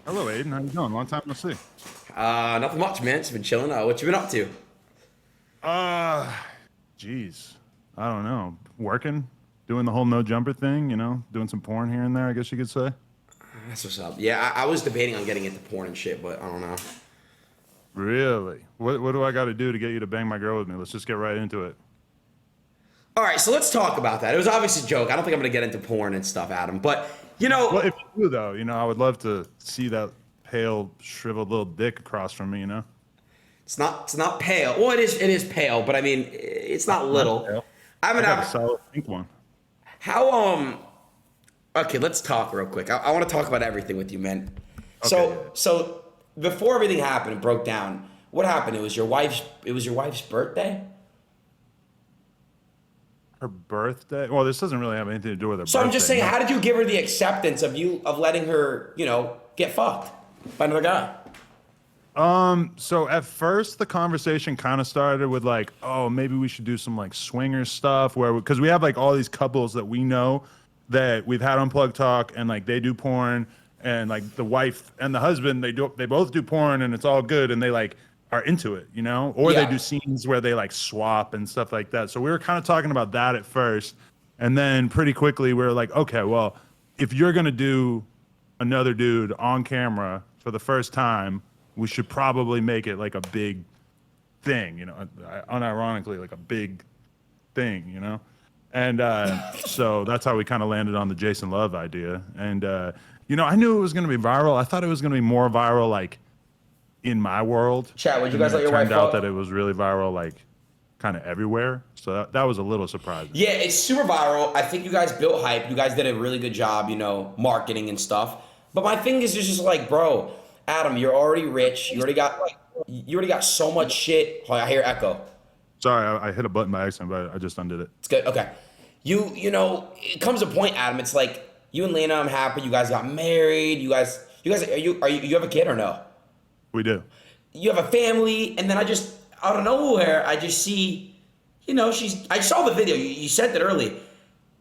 Hello, Aiden. How you doing? Long time no see. Nothing much, man. Just been chilling. What you been up to? Uh, Geez, I don't know. Working, doing the whole no jumper thing. Doing some porn here and there. I guess you could say. That's what's up. Yeah, I was debating on getting into porn and shit, but I don't know. Really? What do I got to do to get you to bang my girl with me? Let's just get right into it. All right, so let's talk about that. It was obviously a joke. I don't think I'm gonna get into porn and stuff, Adam. But you Well, know, if you do though, I would love to see that pale, shriveled little dick across from me. it's not pale. Well, it is pale, but I mean, it's not Mine's little. pale. I I mean, got a solid pink one. how Okay, let's talk real quick. I want to talk about everything with you, man. Okay, So before everything happened and broke down, what happened? It was your wife's birthday. her birthday. Well, this doesn't really have anything to do with her So I'm just birthday. saying, No. how did you give her the acceptance of letting her, get fucked by another guy? So at first the conversation kind of started with like, oh, maybe we should do some like swinger stuff where because we have like all these couples that we know that we've had on Plug Talk and like they do porn and like the wife and the husband they both do porn and it's all good and they like are into it, or they Yeah. do scenes where they like swap and stuff like that. So we were kind of talking about that at first, and then pretty quickly we were like, okay, well, if you're gonna do another dude on camera for the first time, we should probably make it like a big thing, unironically, like a big thing, And so that's how we kind of landed on the Jason Love idea. And, I knew it was going to be viral. I thought it was going to be more viral, like in my world. Chad, would you And guys then let it your wife turned out that it fuck? was really viral, like kind of everywhere. So that was a little surprising. Yeah, it's super viral. I think you guys built hype. You guys did a really good job, marketing and stuff. But my thing is just like, bro, Adam, you're already rich. You already got so much shit. Oh, I hear echo. Sorry, I hit a button by accident, but I just undid it. It's good. Okay. It comes a point, Adam. It's like you and Lena, I'm happy. You guys got married. You guys, you have a kid or no? We do. You have a family, and then out of nowhere, I just see, I saw the video. You sent it early.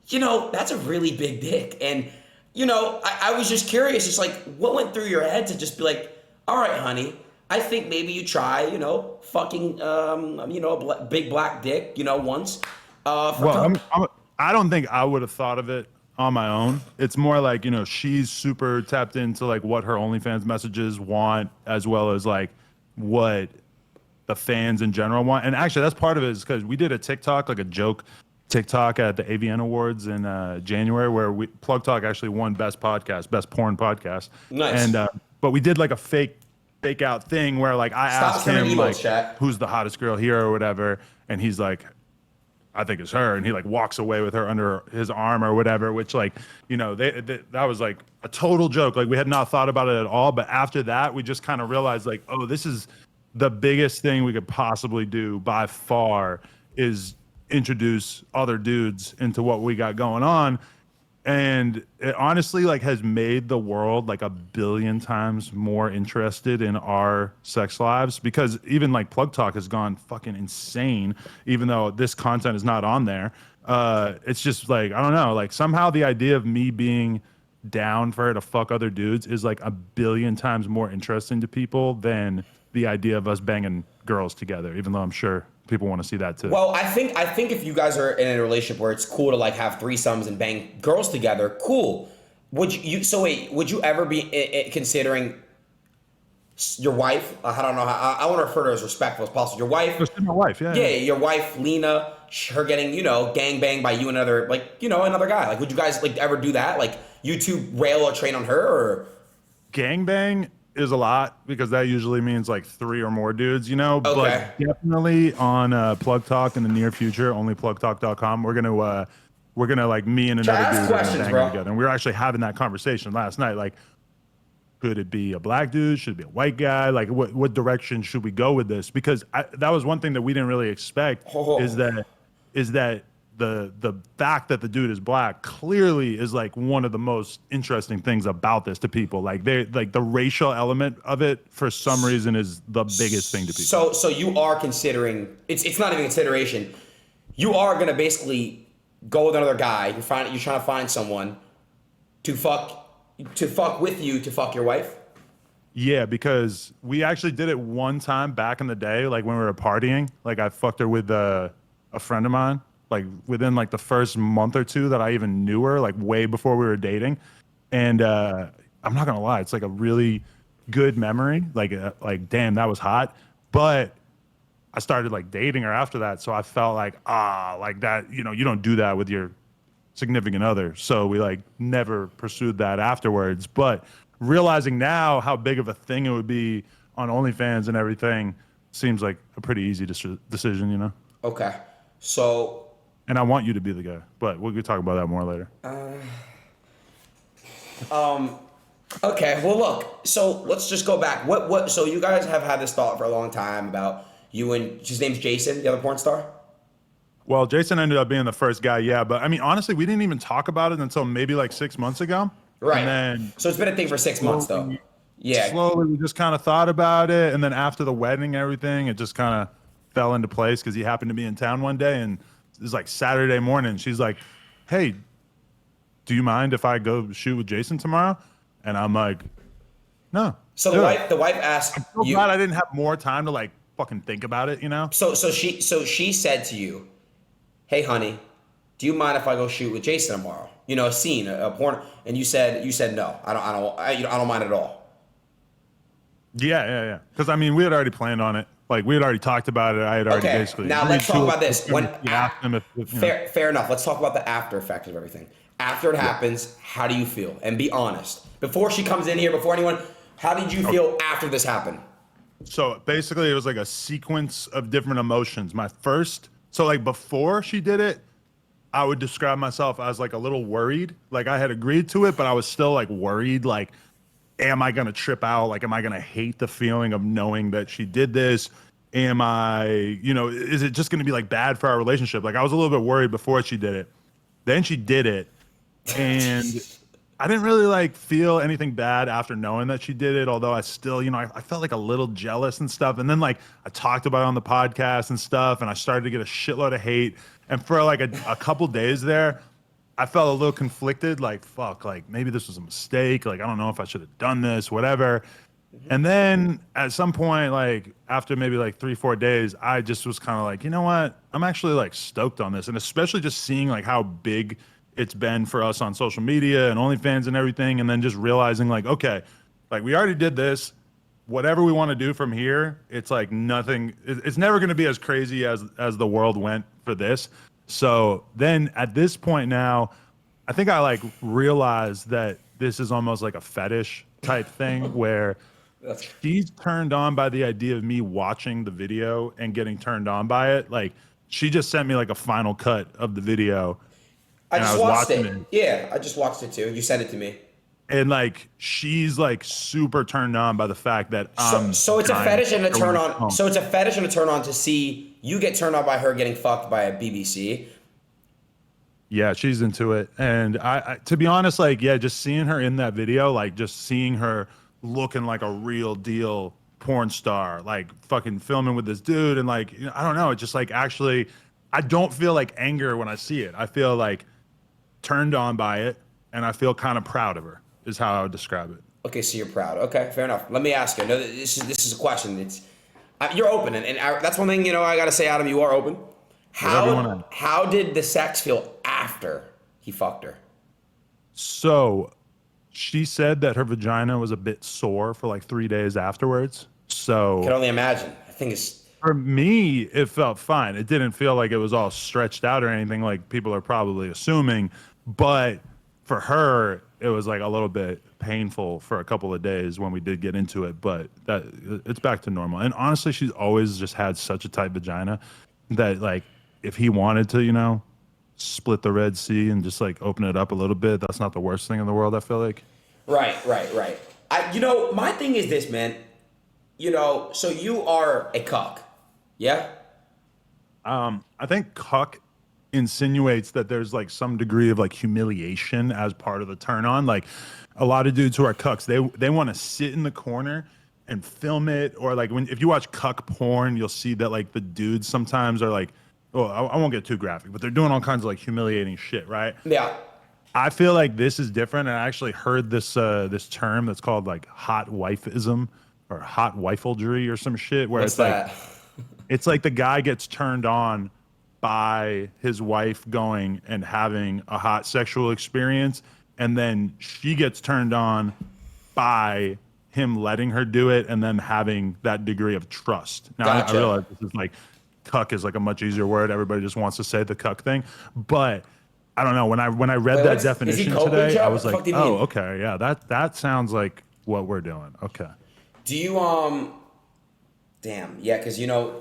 That's a really big dick. And, I was just curious. It's like, what went through your head to just be like, all right, honey, I think maybe you try, fucking, big black dick, once, for Well, fun. I don't think I would have thought of it on my own. It's more like, she's super tapped into like what her OnlyFans messages want, as well as like what the fans in general want. And actually, that's part of it is because we did a TikTok, like a joke TikTok at the AVN Awards in January, where Plug Talk actually won best podcast, best porn podcast. Nice. And but we did like a fake out thing where like I Stop asked sending him like, emotes, chat. who's the hottest girl here or whatever, and he's like, I think it's her, and he like walks away with her under his arm or whatever, which like, that was like a total joke. Like we had not thought about it at all, but after that, we just kind of realized like, oh, this is the biggest thing we could possibly do by far is introduce other dudes into what we got going on. And it honestly like has made the world like a billion times more interested in our sex lives because even like Plug Talk has gone fucking insane, even though this content is not on there. It's just like, I don't know, like somehow the idea of me being down for her to fuck other dudes is like a billion times more interesting to people than the idea of us banging girls together, even though I'm sure people want to see that too. Well, I think if you guys are in a relationship where it's cool to like have threesomes and bang girls together, cool. So wait, would you ever be considering your wife? I don't know how I want to refer to her as respectful as possible. Your wife, Just my wife, yeah, yeah, yeah. your wife Lena, her getting gang banged by you and another another guy. Like, would you guys like ever do that? Like, you two rail or train on her or? Gangbang is a lot because that usually means like three or more dudes, Okay. but definitely on Plug Talk in the near future, only plugtalk.com, we're gonna like me and Try another ask dude are gonna questions, bang bro. together. And we were actually having that conversation last night. Like, could it be a black dude? Should it be a white guy? Like, what direction should we go with this? Because that was one thing that we didn't really expect is Oh. that the fact that the dude is black clearly is like one of the most interesting things about this to people. Like they like the racial element of it for some reason is the biggest thing to people. So you are considering it's not even consideration. You are gonna basically go with another guy. You're trying to find someone to fuck with you to fuck your wife. Yeah, because we actually did it one time back in the day, like when we were partying. Like I fucked her with a friend of mine, like within like the first month or two that I even knew her, like way before we were dating. And I'm not gonna lie, it's like a really good memory. Like damn, that was hot. But I started like dating her after that, so I felt like like that. You know, you don't do that with your significant other. So we like never pursued that afterwards. But realizing now how big of a thing it would be on OnlyFans and everything seems like a pretty easy decision, you know? Okay. So, And I want you to be the guy, but we could talk about that more later. okay. Well, look. So let's just go back. So you guys have had this thought for a long time about you and his name's Jason, the other porn star. Well, Jason ended up being the first guy, yeah. But I mean, honestly, we didn't even talk about it until maybe like 6 months ago. Right. And then So it's been a thing for 6 months, though. Yeah. slowly we just kind of thought about it. And then after the wedding and everything, it just kind of fell into place because he happened to be in town one day. And it was like Saturday morning. She's like, hey, do you mind if I go shoot with Jason tomorrow? And I'm like, no. So the wife asked I'm so you. glad I didn't have more time to like fucking think about it, you know? So she said to you, "Hey, honey, do you mind if I go shoot with Jason tomorrow? You know, a scene, a porn." And you said no. I don't mind at all. Yeah. Because I mean, we had already planned on it. Like we had already talked about it. I had already Okay. basically. Now let's agreed talk to about it. this. Fair enough. Let's talk about the after effects of everything. After it happens, how do you feel? And be honest. Before she comes in here, before anyone, how did you feel after this happened? So basically, it was like a sequence of different emotions. So like before she did it, I would describe myself as like a little worried. Like I had agreed to it, but I was still like worried. Like, am I gonna trip out? Like, am I gonna hate the feeling of knowing that she did this? Am I, is it just gonna be like bad for our relationship? Like I was a little bit worried before she did it. Then she did it, and I didn't really like feel anything bad after knowing that she did it. Although I still, I felt like a little jealous and stuff. And then like I talked about it on the podcast and stuff, and I started to get a shitload of hate. And for like a couple days there, I felt a little conflicted. Like fuck, like maybe this was a mistake. Like I don't know if I should have done this, whatever. And then at some point, like after maybe like 3-4 days, I just was kind of like, you know what? I'm actually like stoked on this. And especially just seeing like how big it's been for us on social media and OnlyFans and everything. And then just realizing like, okay, like we already did this. Whatever we want to do from here, it's like nothing. It's never going to be as crazy as the world went for this. So then at this point now, I think I like realized that this is almost like a fetish type thing where she's turned on by the idea of me watching the video and getting turned on by it. Like she just sent me like a final cut of the video. I just watched it. Yeah, I just watched it too. You sent it to me. And like she's like super turned on by the fact that so it's a fetish and a turn on. So it's a fetish and a turn on to see you get turned on by her getting fucked by a BBC. Yeah, she's into it. And I to be honest, like, yeah, just seeing her in that video, like just seeing her looking like a real deal porn star, like fucking filming with this dude. And like, I don't know, it just like actually, I don't feel like anger when I see it. I feel like turned on by it. And I feel kind of proud of her is how I would describe it. Okay, so you're proud. Okay, fair enough. Let me ask you. No, this is a question. You're open, and that's one thing I gotta say, Adam. You are open. How did the sex feel after he fucked her? So, she said that her vagina was a bit sore for like 3 days afterwards. So I can only imagine. I think it's for me, it felt fine. It didn't feel like it was all stretched out or anything like people are probably assuming, but for her, it was like a little bit painful for a couple of days when we did get into it, but that it's back to normal. And honestly, she's always just had such a tight vagina that like if he wanted to, split the Red Sea and just like open it up a little bit, that's not the worst thing in the world, I feel like. Right. My thing is this, man. So you are a cuck. Yeah? I think cuck insinuates that there's like some degree of like humiliation as part of the turn on. Like a lot of dudes who are cucks, they want to sit in the corner and film it, or like if you watch cuck porn, you'll see that like the dudes sometimes are like, well, I won't get too graphic, but they're doing all kinds of like humiliating shit, right? Yeah. I feel like this is different. And I actually heard this term that's called like hot wifeism or hot wifeldry or some shit, where What's it's like that? the guy gets turned on by his wife going and having a hot sexual experience, and then she gets turned on by him letting her do it, and then having that degree of trust. Now I Gotcha. realize this is like cuck is like a much easier word. Everybody just wants to say the cuck thing, but I don't know. When I read Wait, that is he definition coping, today, I Joe? What was the like, fuck do you oh, mean? okay, yeah, that sounds like what we're doing. Okay. Do you Damn, yeah, because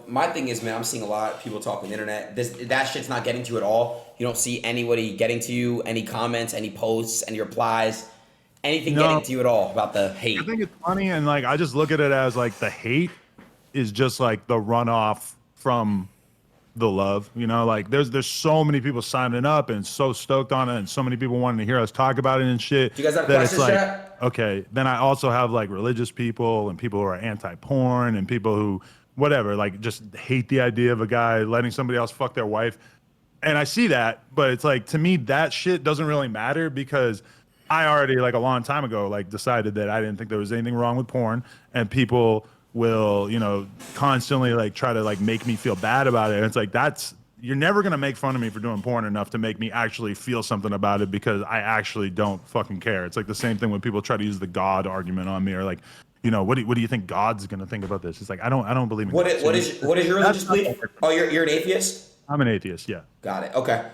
my thing is, man, I'm seeing a lot of people talk on the internet. That shit's not getting to you at all. You don't see anybody getting to you, any comments, any posts, any replies, anything getting No, to you at all about the I hate. think it's funny, and like I just look at it as like the hate is just like the runoff from the love. Like there's so many people signing up and so stoked on it, and so many people wanting to hear us talk about it and shit, Do you guys have that it's questions, like, chat? okay, then I also have like religious people and people who are anti-porn and people who whatever, like just hate the idea of a guy letting somebody else fuck their wife. And I see that, but it's like to me that shit doesn't really matter, because I already like a long time ago like decided that I didn't think there was anything wrong with porn, and people will, constantly like try to like make me feel bad about it. And it's like you're never gonna make fun of me for doing porn enough to make me actually feel something about it, because I actually don't fucking care. It's like the same thing when people try to use the God argument on me, or like, what do you think God's gonna think about this? It's like I don't believe in What God. is, So what is your religious that's not belief? gonna work for Oh, me. you're an atheist. I'm an atheist, yeah. Got it. Okay.